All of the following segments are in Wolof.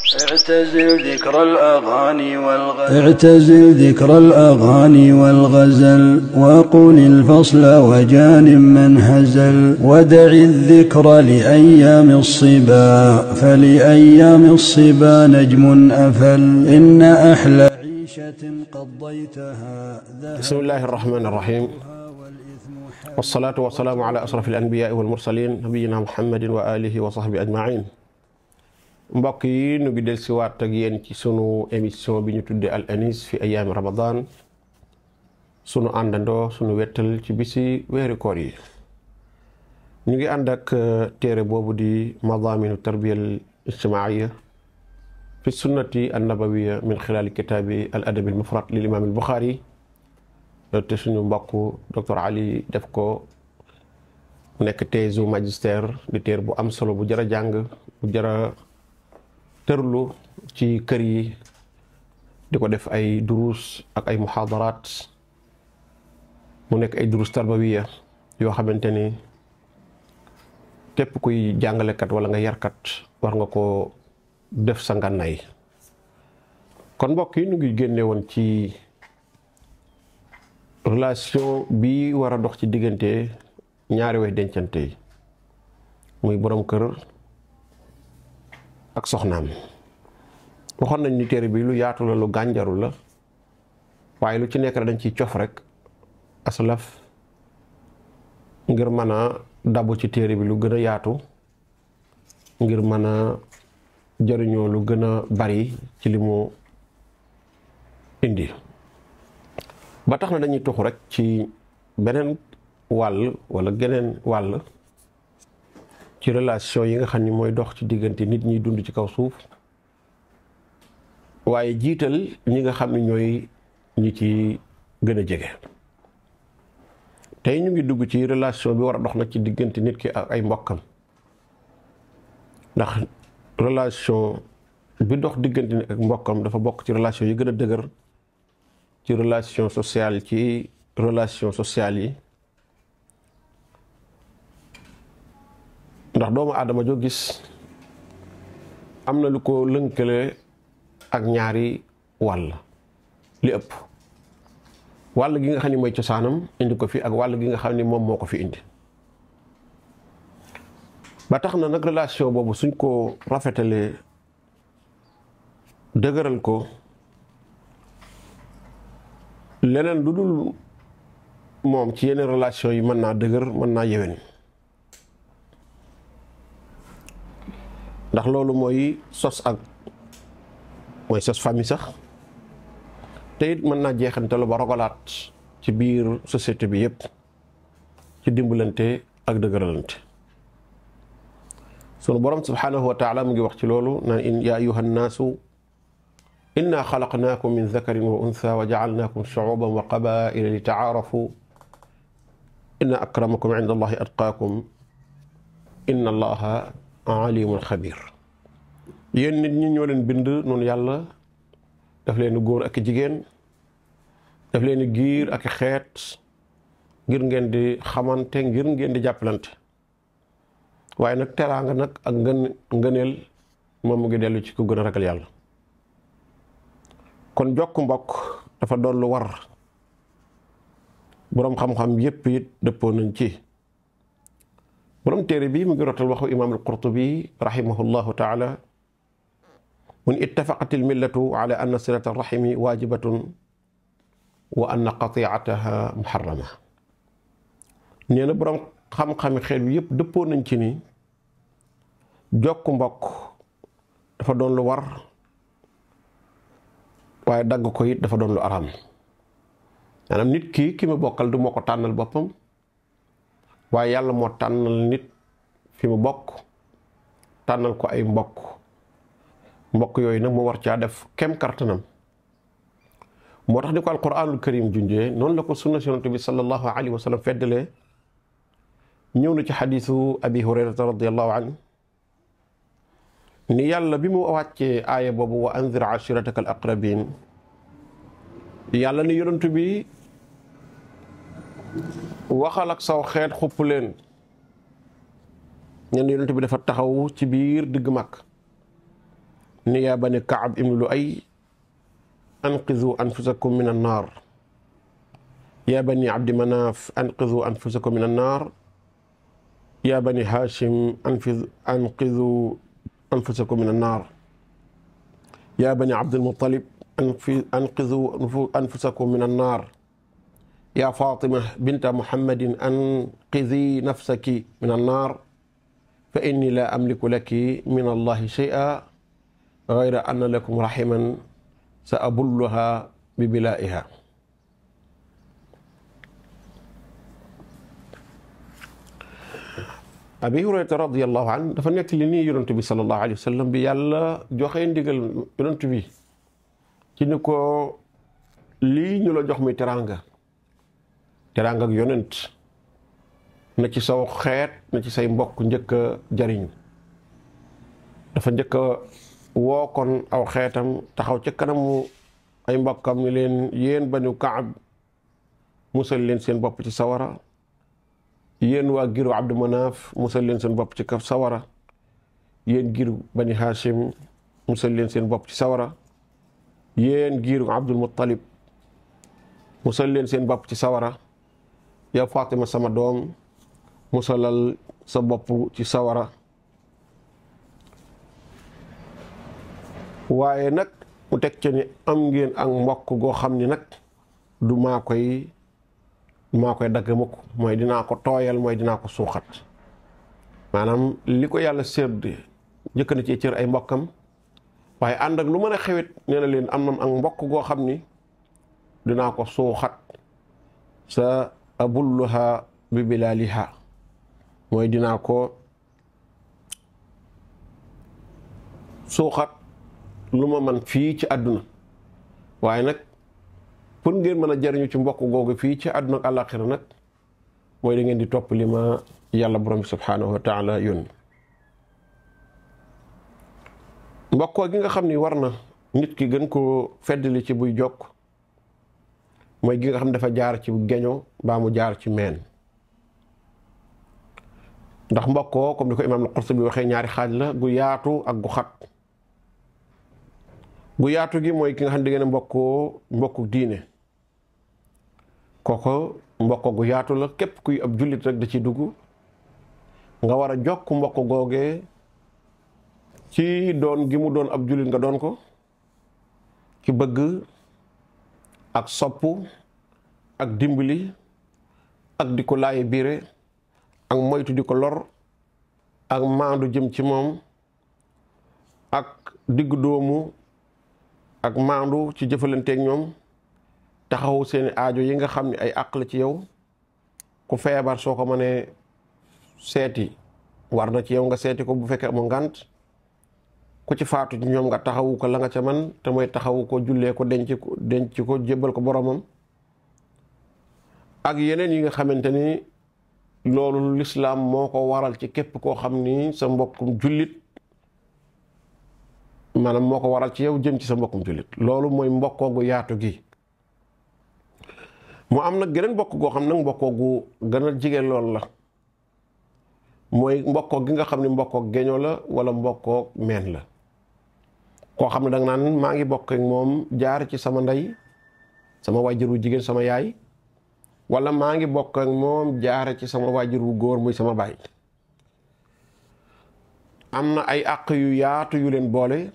اعتزل ذكر الأغاني والغزل وقل الفصل وجان من هزل ودع الذكر لأيام الصبا فلأيام الصبا نجم أفل إن أحلى عيشة قضيتها. بسم الله الرحمن الرحيم والصلاة والسلام على أشرف الأنبياء والمرسلين نبينا محمد وآله وصحبه أجمعين. mbokk yi ñu ngi del ci waat ak yéen ci sunu émission bi ñu tuddee Al Anis fi ayaami Ramadan, sunu àndandoo sunu wettal ci bisi weeri koor yi. ñu ngi ànd ak téere boobu di Madaaminu Tarbiya al Ijtimaaiya fi sunnati an nabawiya min xilaali kitaabi al adabi al mufrad lil imaam al Buxaari te suñu mbokk docteur Ali def ko mu nekk thèse magistère di téere bu am solo bu jara jàng bu jara tërlu ci kër yi di ko def ay duruus ak ay muhaadaraat mu nekk ay duruus tarbawiya yoo xamante ni képp kuy jàngalekat wala nga yarkat war nga ko def sa ngànnaay. kon mbokk yi ñu ngi génne woon ci relation bi war a dox ci diggante ñaari way dencante yi muy borom kër ak soxnaam. waxoon nañ ni téere bi lu yaatu la lu gànjaru la waaye lu ci nekk dañ ciy cof rek aslaf ngir mën a dabu ci téere bi lu gën a yaatu ngir mën a jëriñoo lu gën a bari ci li mu indi. ba tax na dañuy tuxu rek ci beneen wàll wala geneen wàll ci relation yi nga xam ni mooy dox ci diggante nit ñi dund ci kaw suuf, waaye jiital ñi nga xam ne ñooy ñi ci gën a jege. tey ñu ngi dugg ci relation bi war a dox nag ci diggante nit ki ak ay mbokkam, ndax relation bi dox diggante nit ak mbokkam dafa bokk ci relation yi gën a dëgër ci relation sociale yi. ndax doomu aadama joo gis am na lu ko lënkale ak ñaari wàll li ëpp wàll gi nga xam ne mooy cosaanam indi ko fi ak wàll gi nga xam ne moom moo ko fi indi. ba tax na nag relation boobu suñ ko rafetalee dëgëral ko, leneen lu dul moom ci yeneen relation yi mën naa dëgër mën naa yewen. ndax loolu mooy sos famille sax te it mën naa jeexantalu ba rogalaat ci biir société bi yépp ci dimbalante ak dëgëralante. sunu borom subhanahu wa taala mu ngi wax ci loolu naan yaa ayuha nnaasu inna xalaqnaakum min dakarin wa untha wa jaalnaakum shuuban wa qabaila li taarafu inna akramakum inda allahi atqaakum inna allaha alimul xabir. yéen nit ñi ñoo leen bind noonu yàlla daf leen góor ak jigéen, daf leen giir ak xeet ngir ngeen di xamante, ngir ngeen di jàppalante. waaye nag teraanga nag ak ngëneel moom mu ngi dellu ci ku gën a ragal yàlla. kon jokk mbokk dafa doon lu war. boroom xam-xam yépp it dëppoo nañ ci. borom téere bi mu ngi rotal waxu imaam al-Qurtubi rahimahullahu taala mun ittafaqat al-millatu ala anna silata ar-rahimi waajibatun wa anna qati'ataha muharrama. nee na borom xam-xami xeet bi yëpp dëppoo nañ ci ni jokk mbokk dafa doon lu war, waaye dagg ko it dafa doon lu araam. maanaam nit ki mu bokkal du moo ko tànnal boppam, waaye yàlla moo tànnal nit fi mu bokk, tànnal ko ay mbokk yooyu nag mu war caa def kem kartanam. moo tax ni ko alquranul karim junjee noonu la ko sunna yonent bi sallallahu alayhi wa sallam feddalee. ñëw na ci xadiisu abi hurayrata radiallahu anhu ni yàlla bi mu wàccee aaya boobu wa anzir ashirataka al aqrabin, yàlla ni yonent bi waxal ak saw xeet xupp leen. ñenn yonent bi dafa taxaw ci biir digg mag ni yaa bani Kaab ibnu Lu'ay anqizu anfusakum min annaar yaa bani Abdi Manaaf anqizu anfusakum min annaar yaa bani Haashim anqizu anfusakum min annaar yaa bani Abdil Muttalib anqizu anfusakum min annaar yaa Faatima binta Muhammadin anqizi nafsaki min annaar fa inni laa amliku laki min allahi shay'an gayra anna lakum rahiman sa abulluha bi bilaa'iha. Abi Hurayrata radiyallahu anhu dafa nekk li nii yonent bi sallallahu alayhi wa sallam bi yàlla joxe ndigal yonent bi ci ni ko lii ñu la jox muy teraanga ak yonent na ci saw xeet na ci say mbokk njëkk a jariñ. dafa njëkk a woo kon aw xeetam taxaw ci kanamu ay mbokkam ni leen yéen banu Kaab musal leen seen bopp ci sawara, yéen waa giru Abdu Manaaf musal leen seen bopp ci kaf sawara, yéen giru bani Haashim musal leen seen bopp ci sawara, yéen giru Abdul Muttalib musal leen seen bopp ci sawara, yow Fatima sama doom musalal sa bopp ci sawara. waaye nag mu teg ca ni am ngeen ak mbokk goo xam ni nag du maa koy dagg mukk, mooy dinaa ko tooyal, mooy dinaa ko suuxat. maanaam li ko yàlla sédd jëkk na ci cër ay mbokkam, waaye ànd ak lu mën a xewit nee na leen am na ak mbokk goo xam ni dinaa ko suuxat, sa abulluha bi bilaaliha, mooy dinaa ko suuxat lu ma man fii ci àdduna. waaye nag pour ngeen mën a jariñu ci mbokk googu fii ci àdduna ak àllaaxira nag mooy da ngeen di topp li ma yàlla borom bi subhaanahu wa taala yónni. mbokkoo gi nga xam ni war na nit ki gën koo feddali ci buy jokk mooy gi nga xam dafa jaar ci geño baa mu jaar ci meen. ndax mbokkoo comme ni ko imaam al-Qurtubi waxee ñaari xaaj la, gu yaatu ak gu xat. gu yaatu gi mooy ki nga xam ne da ngeen mbokku diine, kooko mbokko gu yaatu la, képp kuy ab jullit rek da ci dugg. nga war a jokk mbokk googee ci doon gi mu doon ab jullit nga doon ko ci bëgg ak sopp ak dimbali ak di ko laaye biire ak moytu di ko lor ak maandu jëm ci moom ak diggu doomu ak maandu ci jëfalanteeg ñoom, taxawu seeni aajo yi nga xam ne ay àq la ci yow. ku feebar soo ko mënee seeti war na ci yow nga seeti ko bu fekkee amoo ngànt. ku ci faatu ci ñoom nga taxawu ko la nga ca man te mooy taxawu ko, jullee ko, denc ko jébbal ko boromam. ak yeneen yi nga xamante ni loolu lislaam moo ko waral ci képp koo xam ni sa mbokkum jullit, maanaam moo ko waral ci yow jëm ci sa mbokkum jullit. loolu mooy mbokkoo gu yaatu gi. mu am nag geneen mbokk goo xam nag mbokkoo gu gën a jige lool la, mooy mbokkoo gi nga xam ne mbokkoo geño la wala mbokkoo meen la. koo xam ne danga naan maa ngi bokk ak moom jaar ci sama ndey, sama waajur wu jigéen sama yaay, wala maa ngi bokk ak moom jaar ci sama waajur wu góor muy sama baay. am na ay àq yu yaatu yu leen boole.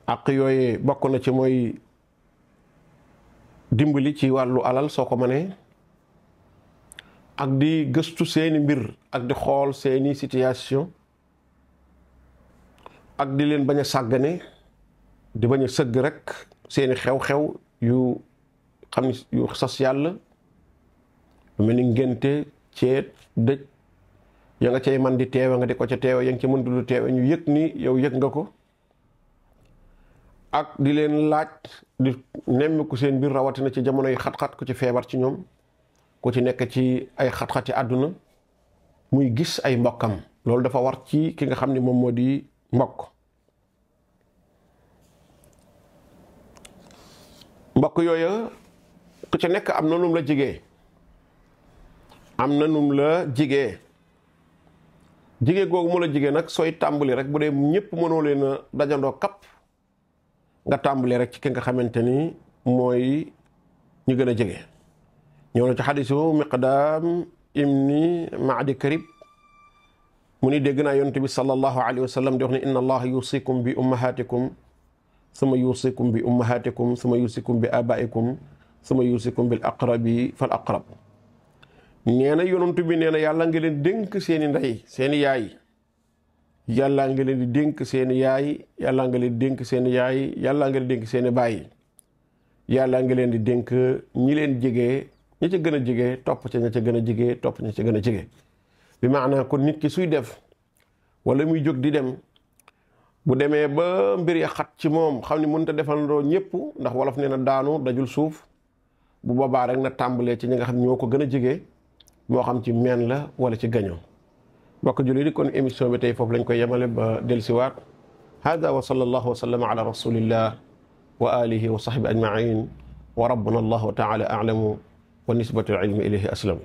àq yooyu bokk na ci mooy dimbali ci wàllu alal soo ko mënee, ak di gëstu seeni mbir ak di xool seeni situation, ak di leen bañ a sàggane, di bañ a sëgg rek seeni xew-xew yu xam ni yu social la, lu mel ni ngénte, ceet, dëj, ya nga cay man di teewe nga di ko ca teewe, ya nga ci mëntu lu teewe ñu yëg ni yow yëg nga ko. ak di leen laaj di nemmiku seen mbir, rawatina ci jamono yi xat-xat, ku ci feebar ci ñoom, ku ci nekk ci ay xat-xati àdduna, muy gis ay mbokkam. loolu dafa war ci ki nga xam ni moom moo di mbokk. mbokk yooyu ku ci nekk am na num la jigee, jige googu mu la jige nag sooy tàmbali rek bu dee ñëpp mënoo leen a dajandoo kapp nga tàmbali rek ci ki nga xamante ni mooy ñu gën a jege. ñëw na ci xadisu Miqdaam ibni Maadi Karib mu ni dégg naa yonent bi sallallahu alayhi wa sallam di wax ne inna allaha yusikum bi ummahatikum suma yusikum bi ummahatikum suma yusikum bi abaikum suma yusikum bil aqrabi fal aqrab. nee na yonent bi nee na yàlla nga leen dénk seeni ndey seeni yaay yàlla nga leen di dénk seeni yaay yàlla nga leen di dénk seeni yaay yàlla nga leen di dénk seeni baay yàlla nga leen di dénk ñi leen jege ña ca gën a jege topp ca ña ca gën a jege topp ña ca gën a jege. bi maanaam kon nit ki suy def wala muy jóg di dem bu demee ba mbir ya xat ci moom xam ni mënut a defandoo ñëpp ndax wolof nee na daanu dajul suuf bu boobaa rek na tàmbalee ci ñi nga xam ñoo ko gën a jege moo xam ci meen la wala ci gaño mbokk jullit yi kon émission bi tey foofu lañ koy yemale ba dellusiwaat hada wa sallallahu wa sallama ala rasulillah wa alihi wa sahbi ajmain wa rabbuna allahu taala a'lamu wa nisbatu al ilmi ilayhi aslam.